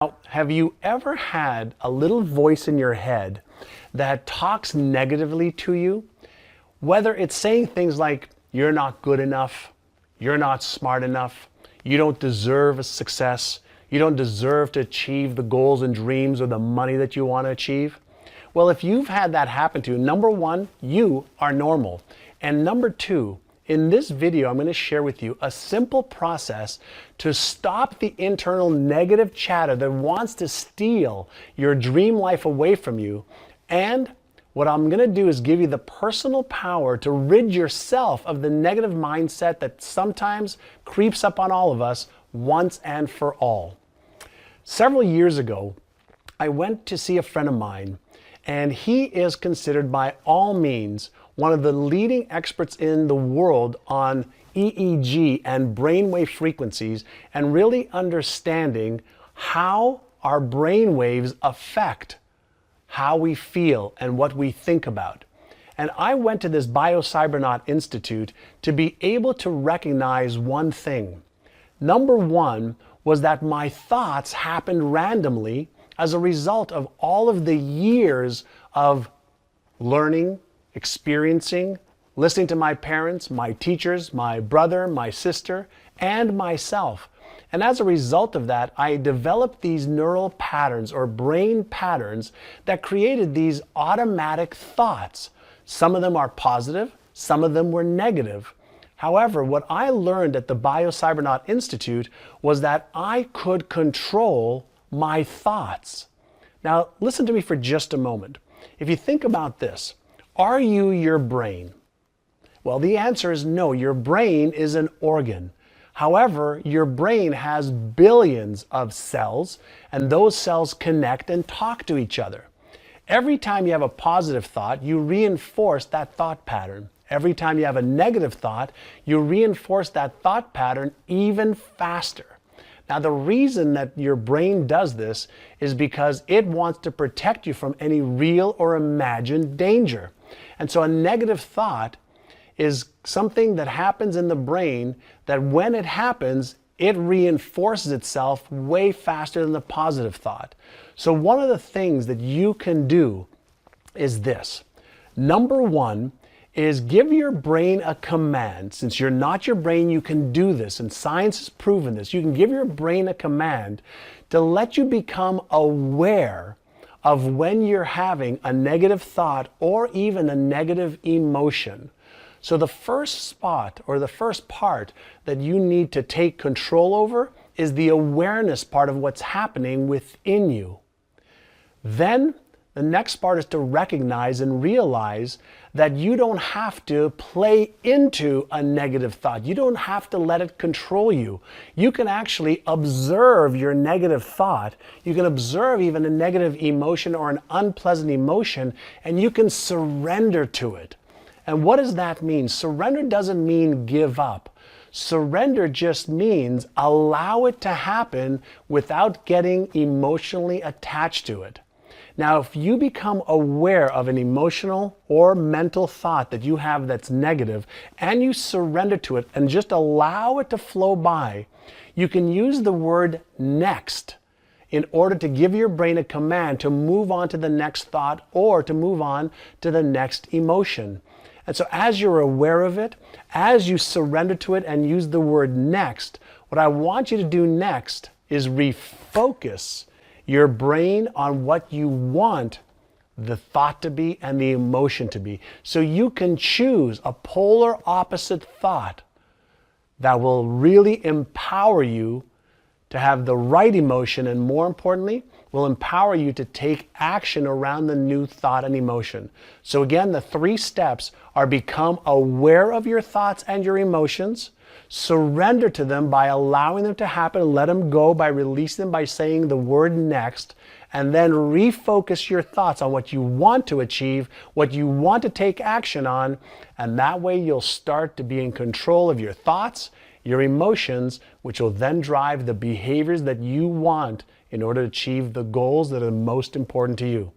Now, have you ever had a little voice in your head that talks negatively to you? Whether it's saying things like, you're not good enough, you're not smart enough, you don't deserve a success, you don't deserve to achieve the goals and dreams or the money that you want to achieve. Well, if you've had that happen to you, number one, you are normal. And number two, in this video, I'm going to share with you a simple process to stop the internal negative chatter that wants to steal your dream life away from you. And what I'm going to do is give you the personal power to rid yourself of the negative mindset that sometimes creeps up on all of us once and for all. Several years ago, I went to see a friend of mine, and he is considered by all means one of the leading experts in the world on EEG and brainwave frequencies and really understanding how our brainwaves affect how we feel and what we think about. And I went to this Biocybernaut Institute to be able to recognize one thing. Number one was that my thoughts happened randomly as a result of all of the years of learning, experiencing, listening to my parents, my teachers, my brother, my sister, and myself. And as a result of that, I developed these neural patterns or brain patterns that created these automatic thoughts. Some of them are positive, some of them were negative. However, what I learned at the Biocybernaut Institute was that I could control my thoughts. Now, listen to me for just a moment. If you think about this, are you your brain? Well, the answer is no. Your brain is an organ. However, your brain has billions of cells, and those cells connect and talk to each other. Every time you have a positive thought, you reinforce that thought pattern. Every time you have a negative thought, you reinforce that thought pattern even faster. Now, the reason that your brain does this is because it wants to protect you from any real or imagined danger. And so a negative thought is something that happens in the brain that when it happens, it reinforces itself way faster than the positive thought. So one of the things that you can do is this. Number one is give your brain a command. Since you're not your brain, you can do this, and science has proven this. You can give your brain a command to let you become aware of when you're having a negative thought or even a negative emotion. So the first spot or the first part that you need to take control over is the awareness part of what's happening within you. Then the next part is to recognize and realize that you don't have to play into a negative thought. You don't have to let it control you. You can actually observe your negative thought. You can observe even a negative emotion or an unpleasant emotion, and you can surrender to it. And what does that mean? Surrender doesn't mean give up. Surrender just means allow it to happen without getting emotionally attached to it. Now, if you become aware of an emotional or mental thought that you have that's negative and you surrender to it and just allow it to flow by, you can use the word next in order to give your brain a command to move on to the next thought or to move on to the next emotion. And so as you're aware of it, as you surrender to it and use the word next, what I want you to do next is refocus your brain on what you want the thought to be and the emotion to be. So you can choose a polar opposite thought that will really empower you to have the right emotion, and more importantly, will empower you to take action around the new thought and emotion. So again, the 3 steps are become aware of your thoughts and your emotions, surrender to them by allowing them to happen, let them go by releasing them by saying the word next, and then refocus your thoughts on what you want to achieve, what you want to take action on, and that way you'll start to be in control of your thoughts, your emotions, which will then drive the behaviors that you want in order to achieve the goals that are most important to you.